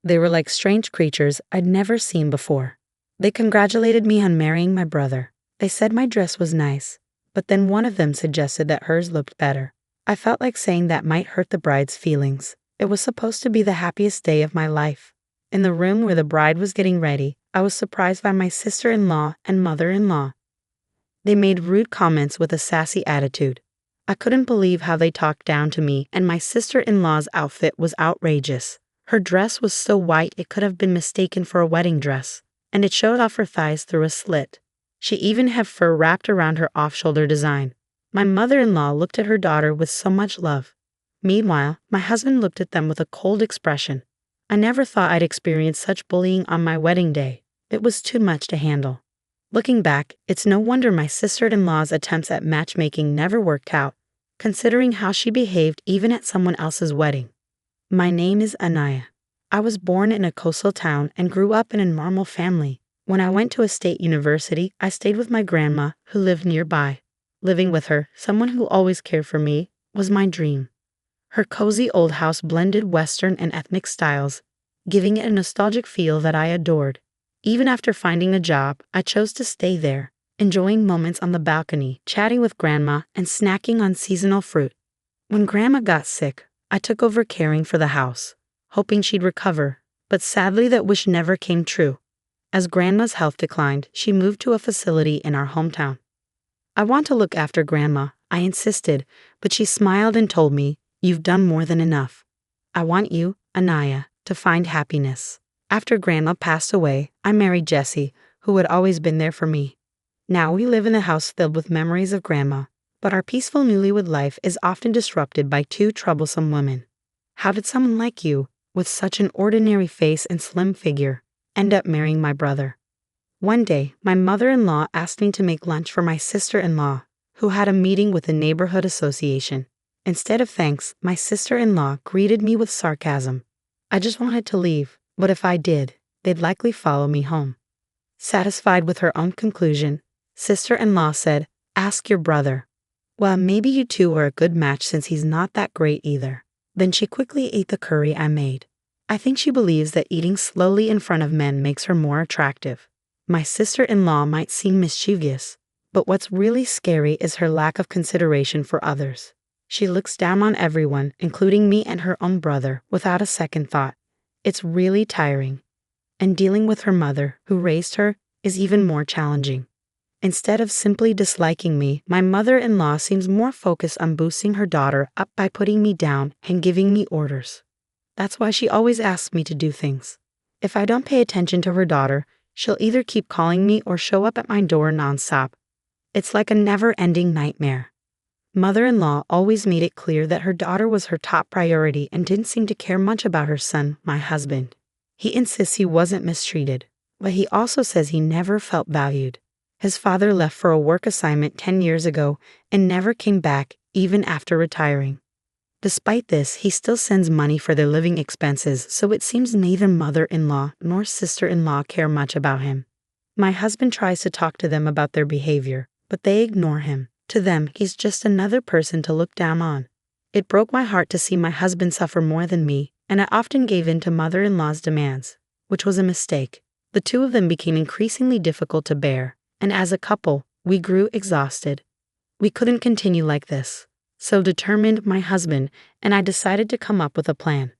They were like strange creatures I'd never seen before. They congratulated me on marrying my brother. They said my dress was nice, but then one of them suggested that hers looked better. I felt like saying that might hurt the bride's feelings. It was supposed to be the happiest day of my life. In the room where the bride was getting ready, I was surprised by my sister-in-law and mother-in-law. They made rude comments with a sassy attitude. I couldn't believe how they talked down to me, and my sister-in-law's outfit was outrageous. Her dress was so white it could have been mistaken for a wedding dress, and it showed off her thighs through a slit. She even had fur wrapped around her off-shoulder design. My mother-in-law looked at her daughter with so much love. Meanwhile, my husband looked at them with a cold expression. I never thought I'd experience such bullying on my wedding day. It was too much to handle. Looking back, it's no wonder my sister-in-law's attempts at matchmaking never worked out, considering how she behaved even at someone else's wedding. My name is Anaya. I was born in a coastal town and grew up in a normal family. When I went to a state university, I stayed with my grandma, who lived nearby. Living with her, someone who always cared for me, was my dream. Her cozy old house blended Western and ethnic styles, giving it a nostalgic feel that I adored. Even after finding a job, I chose to stay there, enjoying moments on the balcony, chatting with grandma, and snacking on seasonal fruit. When grandma got sick, I took over caring for the house, hoping she'd recover, but sadly that wish never came true. As grandma's health declined, she moved to a facility in our hometown. I want to look after grandma, I insisted, but she smiled and told me, "You've done more than enough. I want you, Anaya, to find happiness." After grandma passed away, I married Jesse, who had always been there for me. Now we live in a house filled with memories of grandma, but our peaceful newlywed life is often disrupted by two troublesome women. How did someone like you, with such an ordinary face and slim figure, end up marrying my brother? One day, my mother-in-law asked me to make lunch for my sister-in-law, who had a meeting with the neighborhood association. Instead of thanks, my sister-in-law greeted me with sarcasm. I just wanted to leave, but if I did, they'd likely follow me home. Satisfied with her own conclusion, sister-in-law said, "Ask your brother." "Well, maybe you two are a good match since he's not that great either." Then she quickly ate the curry I made. I think she believes that eating slowly in front of men makes her more attractive. My sister-in-law might seem mischievous, but what's really scary is her lack of consideration for others. She looks down on everyone, including me and her own brother, without a second thought. It's really tiring. And dealing with her mother, who raised her, is even more challenging. Instead of simply disliking me, my mother-in-law seems more focused on boosting her daughter up by putting me down and giving me orders. That's why she always asks me to do things. If I don't pay attention to her daughter, she'll either keep calling me or show up at my door nonstop. It's like a never-ending nightmare. Mother-in-law always made it clear that her daughter was her top priority and didn't seem to care much about her son, my husband. He insists he wasn't mistreated, but he also says he never felt valued. His father left for a work assignment 10 years ago and never came back, even after retiring. Despite this, he still sends money for their living expenses, so it seems neither mother-in-law nor sister-in-law care much about him. My husband tries to talk to them about their behavior, but they ignore him. To them, he's just another person to look down on. It broke my heart to see my husband suffer more than me, and I often gave in to mother-in-law's demands, which was a mistake. The two of them became increasingly difficult to bear, and as a couple, we grew exhausted. We couldn't continue like this. So determined my husband and I decided to come up with a plan.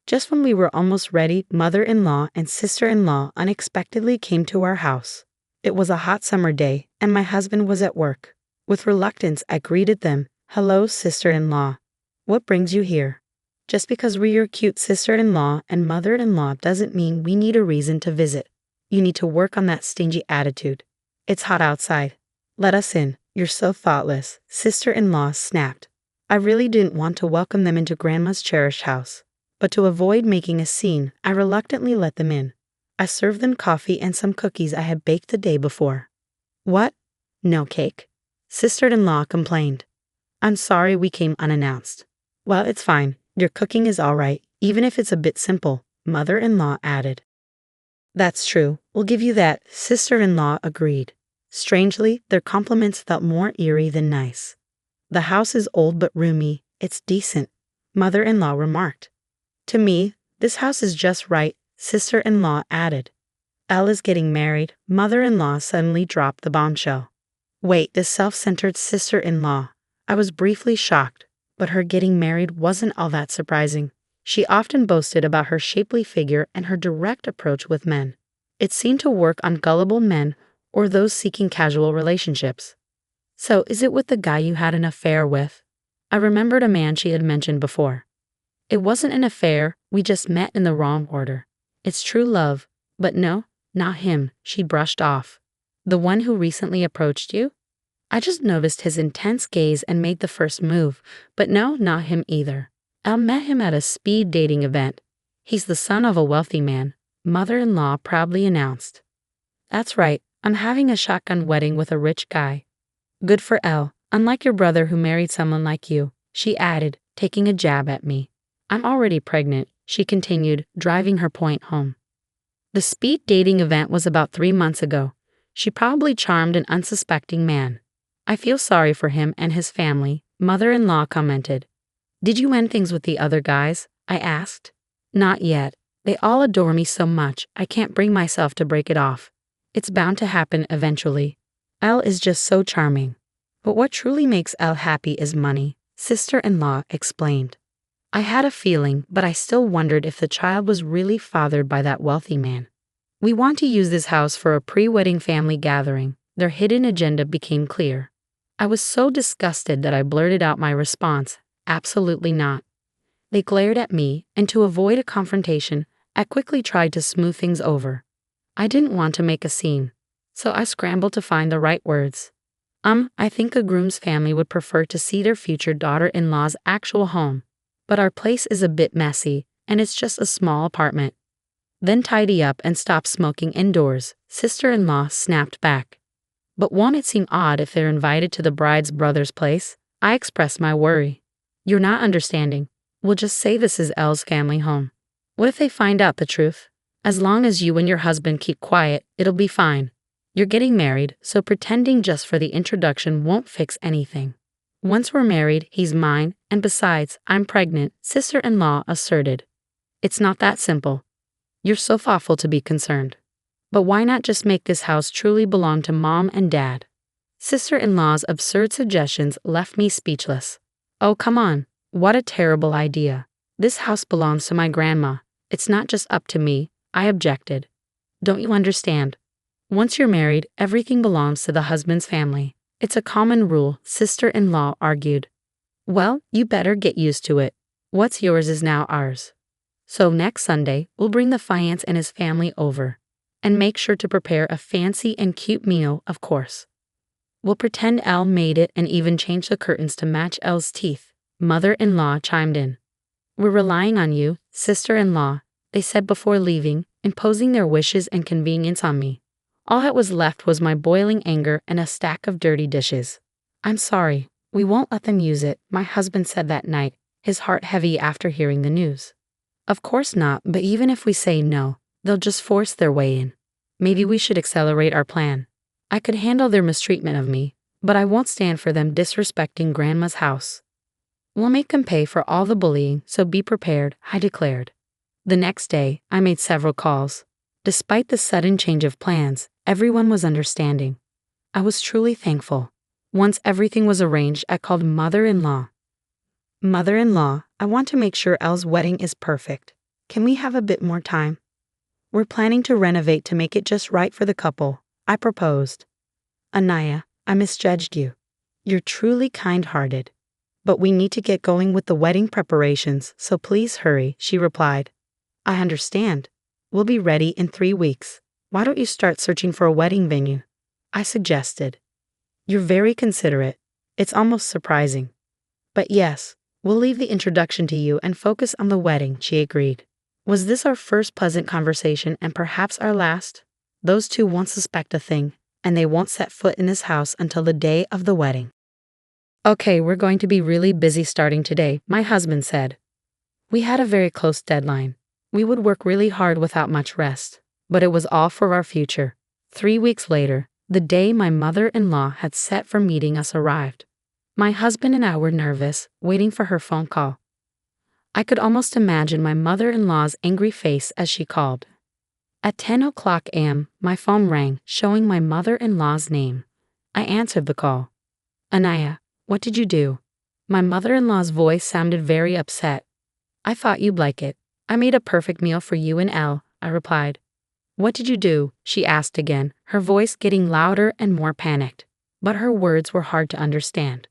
Just when we were almost ready, mother-in-law and sister-in-law unexpectedly came to our house. It was a hot summer day, and my husband was at work. With reluctance, I greeted them. "Hello, sister-in-law. What brings you here?" Just because we're your cute sister-in-law and mother-in-law doesn't mean we need a reason to visit. You need to work on that stingy attitude. It's hot outside. Let us in. You're so thoughtless, sister-in-law snapped. I really didn't want to welcome them into Grandma's cherished house, but to avoid making a scene, I reluctantly let them in. I served them coffee and some cookies I had baked the day before. "What? No cake?" Sister-in-law complained. "I'm sorry we came unannounced." "Well, it's fine. Your cooking is all right, even if it's a bit simple," mother-in-law added. "That's true. We'll give you that," sister-in-law agreed. Strangely, their compliments felt more eerie than nice. "The house is old but roomy. It's decent," mother-in-law remarked. "To me, this house is just right," sister-in-law added. Elle is getting married. Mother-in-law suddenly dropped the bombshell. Wait, this self-centered sister-in-law. I was briefly shocked, but her getting married wasn't all that surprising. She often boasted about her shapely figure and her direct approach with men. It seemed to work on gullible men or those seeking casual relationships. So, is it with the guy you had an affair with? I remembered a man she had mentioned before. It wasn't an affair, we just met in the wrong order. It's true love, but no, not him, she brushed off. The one who recently approached you? I just noticed his intense gaze and made the first move, but no, not him either. I met him at a speed dating event. He's the son of a wealthy man, mother-in-law proudly announced. That's right, I'm having a shotgun wedding with a rich guy. Good for Elle, unlike your brother who married someone like you, she added, taking a jab at me. I'm already pregnant, she continued, driving her point home. The speed dating event was about 3 months ago. She probably charmed an unsuspecting man. I feel sorry for him and his family, mother-in-law commented. Did you end things with the other guys? I asked. Not yet. They all adore me so much, I can't bring myself to break it off. It's bound to happen eventually. Elle is just so charming. But what truly makes Elle happy is money, sister-in-law explained. I had a feeling, but I still wondered if the child was really fathered by that wealthy man. We want to use this house for a pre-wedding family gathering. Their hidden agenda became clear. I was so disgusted that I blurted out my response, absolutely not. They glared at me, and to avoid a confrontation, I quickly tried to smooth things over. I didn't want to make a scene, so I scrambled to find the right words. I think a groom's family would prefer to see their future daughter-in-law's actual home, but our place is a bit messy, and it's just a small apartment. Then tidy up and stop smoking indoors, sister-in-law snapped back. But won't it seem odd if they're invited to the bride's brother's place? I expressed my worry. You're not understanding. We'll just say this is Elle's family home. What if they find out the truth? As long as you and your husband keep quiet, it'll be fine. You're getting married, so pretending just for the introduction won't fix anything. Once we're married, he's mine, and besides, I'm pregnant, sister-in-law asserted. It's not that simple. You're so thoughtful to be concerned. But why not just make this house truly belong to mom and dad? Sister-in-law's absurd suggestions left me speechless. Oh, come on. What a terrible idea. This house belongs to my grandma. It's not just up to me, I objected. Don't you understand? Once you're married, everything belongs to the husband's family. It's a common rule, sister-in-law argued. Well, you better get used to it. What's yours is now ours. So next Sunday, we'll bring the fiance and his family over. And make sure to prepare a fancy and cute meal, of course. We'll pretend Elle made it and even change the curtains to match Elle's teeth, mother-in-law chimed in. We're relying on you, sister-in-law, they said before leaving, imposing their wishes and convenience on me. All that was left was my boiling anger and a stack of dirty dishes. I'm sorry, we won't let them use it, my husband said that night, his heart heavy after hearing the news. Of course not, but even if we say no, they'll just force their way in. Maybe we should accelerate our plan. I could handle their mistreatment of me, but I won't stand for them disrespecting Grandma's house. We'll make them pay for all the bullying, so be prepared, I declared. The next day, I made several calls. Despite the sudden change of plans, everyone was understanding. I was truly thankful. Once everything was arranged, I called mother-in-law. Mother-in-law, I want to make sure Elle's wedding is perfect. Can we have a bit more time? We're planning to renovate to make it just right for the couple, I proposed. Anaya, I misjudged you. You're truly kind-hearted. But we need to get going with the wedding preparations, so please hurry, she replied. I understand. We'll be ready in 3 weeks. Why don't you start searching for a wedding venue? I suggested. You're very considerate. It's almost surprising. But yes, we'll leave the introduction to you and focus on the wedding, she agreed. Was this our first pleasant conversation and perhaps our last? Those two won't suspect a thing, and they won't set foot in this house until the day of the wedding. Okay, we're going to be really busy starting today, my husband said. We had a very close deadline. We would work really hard without much rest, but it was all for our future. 3 weeks later, the day my mother-in-law had set for meeting us arrived. My husband and I were nervous, waiting for her phone call. I could almost imagine my mother-in-law's angry face as she called. At 10 o'clock a.m., my phone rang, showing my mother-in-law's name. I answered the call. Anaya, what did you do? My mother-in-law's voice sounded very upset. I thought you'd like it. I made a perfect meal for you and Elle, I replied. What did you do? She asked again, her voice getting louder and more panicked. But her words were hard to understand.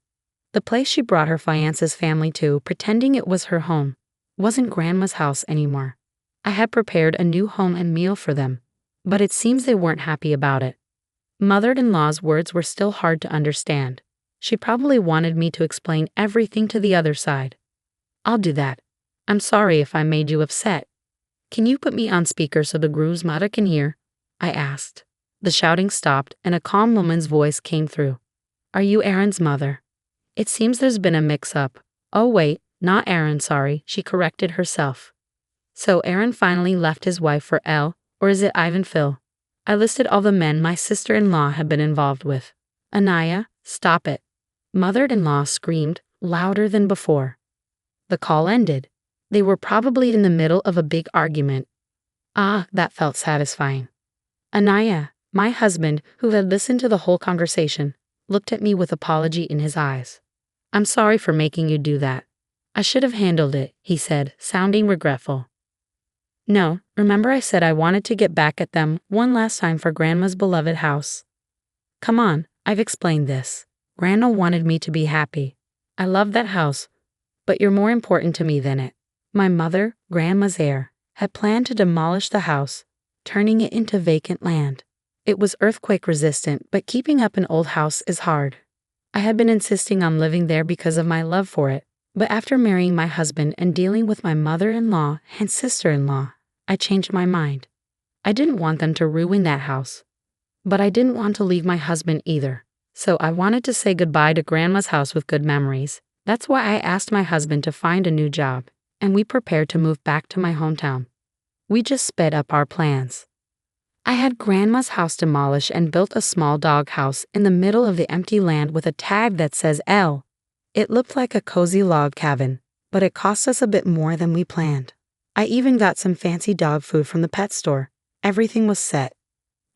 The place she brought her fiance's family to, pretending it was her home, wasn't Grandma's house anymore. I had prepared a new home and meal for them, but it seems they weren't happy about it. Mother-in-law's words were still hard to understand. She probably wanted me to explain everything to the other side. I'll do that. I'm sorry if I made you upset. Can you put me on speaker so the groom's mother can hear? I asked. The shouting stopped and a calm woman's voice came through. Are you Aaron's mother? It seems there's been a mix-up. Oh wait, not Aaron, sorry, she corrected herself. So Aaron finally left his wife for Elle, or is it Ivan Phil? I listed all the men my sister-in-law had been involved with. Anaya, stop it. Mother-in-law screamed, louder than before. The call ended. They were probably in the middle of a big argument. Ah, that felt satisfying. Anaya, my husband, who had listened to the whole conversation, looked at me with apology in his eyes. I'm sorry for making you do that. I should have handled it, he said, sounding regretful. No, remember I said I wanted to get back at them one last time for Grandma's beloved house. Come on, I've explained this. Grandma wanted me to be happy. I love that house, but you're more important to me than it. My mother, Grandma's heir, had planned to demolish the house, turning it into vacant land. It was earthquake resistant, but keeping up an old house is hard. I had been insisting on living there because of my love for it, but after marrying my husband and dealing with my mother-in-law and sister-in-law, I changed my mind. I didn't want them to ruin that house, but I didn't want to leave my husband either, so I wanted to say goodbye to Grandma's house with good memories. That's why I asked my husband to find a new job, and we prepared to move back to my hometown. We just sped up our plans. I had Grandma's house demolished and built a small dog house in the middle of the empty land with a tag that says L. It looked like a cozy log cabin, but it cost us a bit more than we planned. I even got some fancy dog food from the pet store. Everything was set.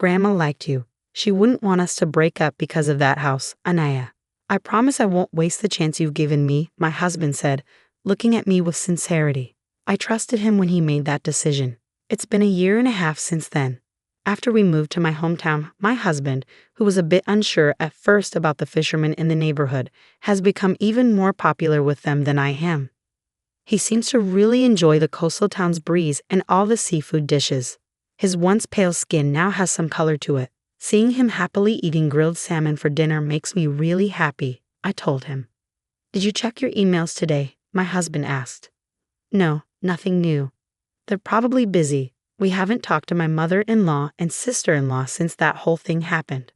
Grandma liked you. She wouldn't want us to break up because of that house, Anaya. I promise I won't waste the chance you've given me, my husband said, looking at me with sincerity. I trusted him when he made that decision. It's been a year and a half since then. After we moved to my hometown, my husband, who was a bit unsure at first about the fishermen in the neighborhood, has become even more popular with them than I am. He seems to really enjoy the coastal town's breeze and all the seafood dishes. His once pale skin now has some color to it. Seeing him happily eating grilled salmon for dinner makes me really happy, I told him. Did you check your emails today? My husband asked. No, nothing new. They're probably busy. We haven't talked to my mother-in-law and sister-in-law since that whole thing happened.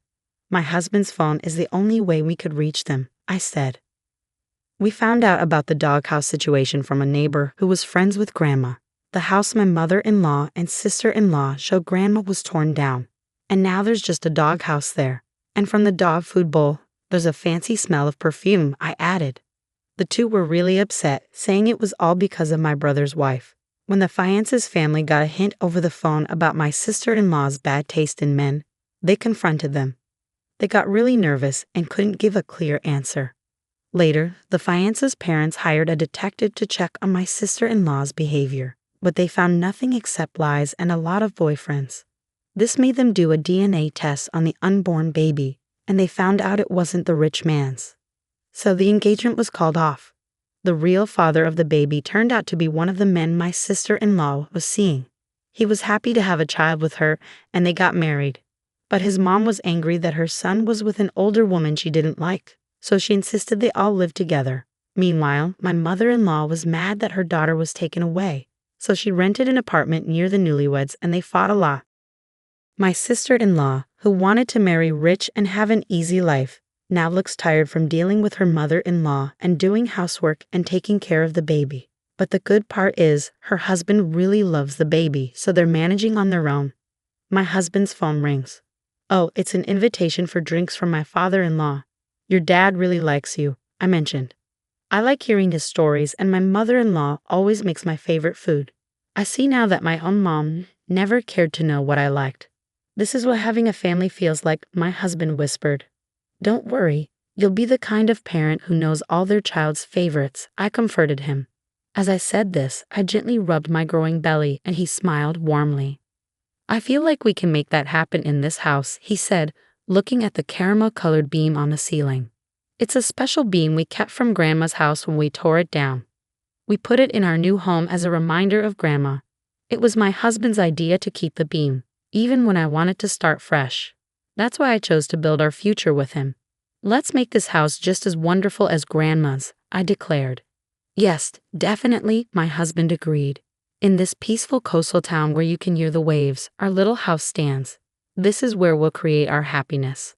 My husband's phone is the only way we could reach them, I said. We found out about the doghouse situation from a neighbor who was friends with Grandma. The house my mother-in-law and sister-in-law showed Grandma was torn down, and now there's just a doghouse there. And from the dog food bowl, there's a fancy smell of perfume, I added. The two were really upset, saying it was all because of my brother's wife. When the fiance's family got a hint over the phone about my sister-in-law's bad taste in men, they confronted them. They got really nervous and couldn't give a clear answer. Later, the fiance's parents hired a detective to check on my sister-in-law's behavior, but they found nothing except lies and a lot of boyfriends. This made them do a DNA test on the unborn baby, and they found out it wasn't the rich man's. So the engagement was called off. The real father of the baby turned out to be one of the men my sister-in-law was seeing. He was happy to have a child with her, and they got married. But his mom was angry that her son was with an older woman she didn't like, so she insisted they all live together. Meanwhile, my mother-in-law was mad that her daughter was taken away, so she rented an apartment near the newlyweds and they fought a lot. My sister-in-law, who wanted to marry rich and have an easy life, now looks tired from dealing with her mother-in-law and doing housework and taking care of the baby. But the good part is, her husband really loves the baby, so they're managing on their own. My husband's phone rings. Oh, it's an invitation for drinks from my father-in-law. Your dad really likes you, I mentioned. I like hearing his stories, and my mother-in-law always makes my favorite food. I see now that my own mom never cared to know what I liked. This is what having a family feels like, my husband whispered. Don't worry, you'll be the kind of parent who knows all their child's favorites, I comforted him. As I said this, I gently rubbed my growing belly, and he smiled warmly. I feel like we can make that happen in this house, he said, looking at the caramel-colored beam on the ceiling. It's a special beam we kept from Grandma's house when we tore it down. We put it in our new home as a reminder of Grandma. It was my husband's idea to keep the beam, even when I wanted to start fresh. That's why I chose to build our future with him. Let's make this house just as wonderful as Grandma's, I declared. Yes, definitely, my husband agreed. In this peaceful coastal town where you can hear the waves, our little house stands. This is where we'll create our happiness.